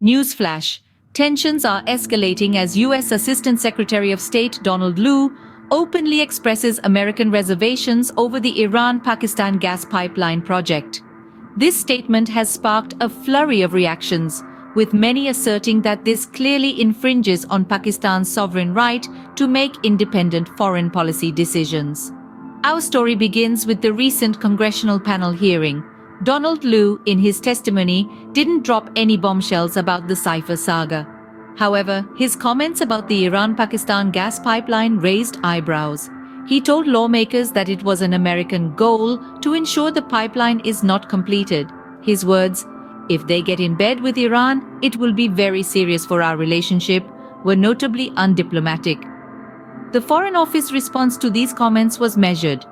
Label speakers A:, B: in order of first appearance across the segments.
A: Newsflash: tensions are escalating as U.S. Assistant Secretary of State Donald Lu openly expresses American reservations over the Iran-Pakistan gas pipeline project. This statement has sparked a flurry of reactions, with many asserting that this clearly infringes on Pakistan's sovereign right to make independent foreign policy decisions. Our story begins with the recent congressional panel hearing. Donald Lu, in his testimony, didn't drop any bombshells about the Cypher saga. However, his comments about the Iran-Pakistan gas pipeline raised eyebrows. He told lawmakers that it was an American goal to ensure the pipeline is not completed. His words, "If they get in bed with Iran, it will be very serious for our relationship," were notably undiplomatic. The Foreign Office response to these comments was measured.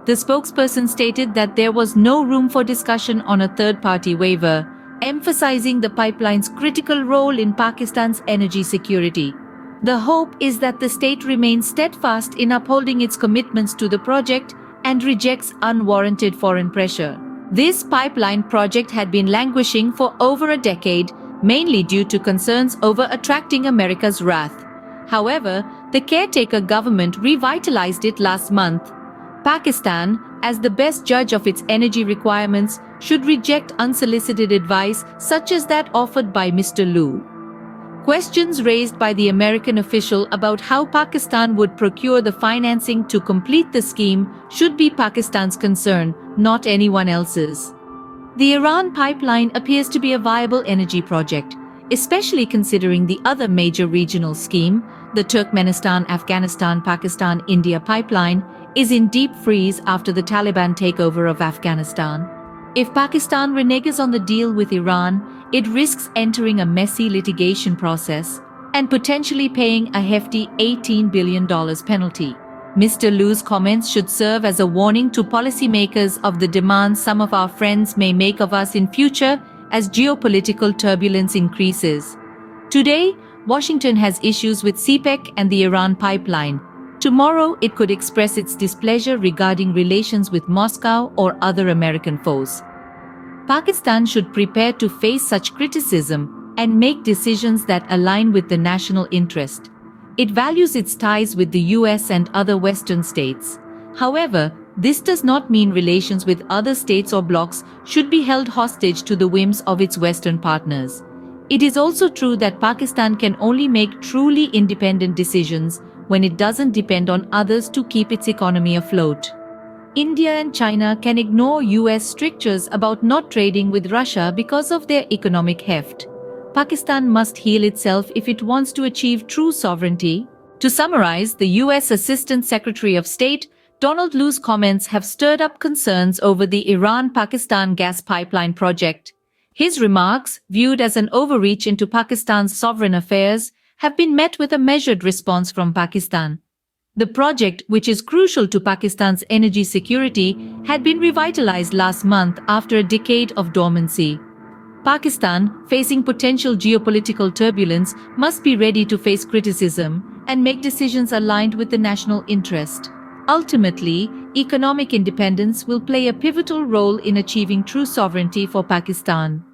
A: The spokesperson stated that there was no room for discussion on a third-party waiver, emphasizing the pipeline's critical role in Pakistan's energy security. The hope is that the state remains steadfast in upholding its commitments to the project and rejects unwarranted foreign pressure. This pipeline project had been languishing for over a decade, mainly due to concerns over attracting America's wrath. However, the caretaker government revitalized it last month. Pakistan, as the best judge of its energy requirements, should reject unsolicited advice such as that offered by Mr. Lu. Questions raised by the American official about how Pakistan would procure the financing to complete the scheme should be Pakistan's concern, not anyone else's. The Iran pipeline appears to be a viable energy project, especially considering the other major regional scheme, the Turkmenistan-Afghanistan-Pakistan-India pipeline, is in deep freeze after the Taliban takeover of Afghanistan. If Pakistan reneges on the deal with Iran, it risks entering a messy litigation process and potentially paying a hefty $18 billion penalty. Mr. Lu's comments should serve as a warning to policymakers of the demands some of our friends may make of us in future as geopolitical turbulence increases. Today, Washington has issues with CPEC and the Iran pipeline. Tomorrow, it could express its displeasure regarding relations with Moscow or other American foes. Pakistan should prepare to face such criticism and make decisions that align with the national interest. It values its ties with the US and other Western states. However, this does not mean relations with other states or blocs should be held hostage to the whims of its Western partners. It is also true that Pakistan can only make truly independent decisions when it doesn't depend on others to keep its economy afloat. India and China can ignore US strictures about not trading with Russia because of their economic heft. Pakistan must heal itself if it wants to achieve true sovereignty. To summarize, the US Assistant Secretary of State Donald Lu's comments have stirred up concerns over the Iran-Pakistan gas pipeline project. His remarks, viewed as an overreach into Pakistan's sovereign affairs, have been met with a measured response from Pakistan. The project, which is crucial to Pakistan's energy security, had been revitalized last month after a decade of dormancy. Pakistan, facing potential geopolitical turbulence, must be ready to face criticism and make decisions aligned with the national interest. Ultimately, economic independence will play a pivotal role in achieving true sovereignty for Pakistan.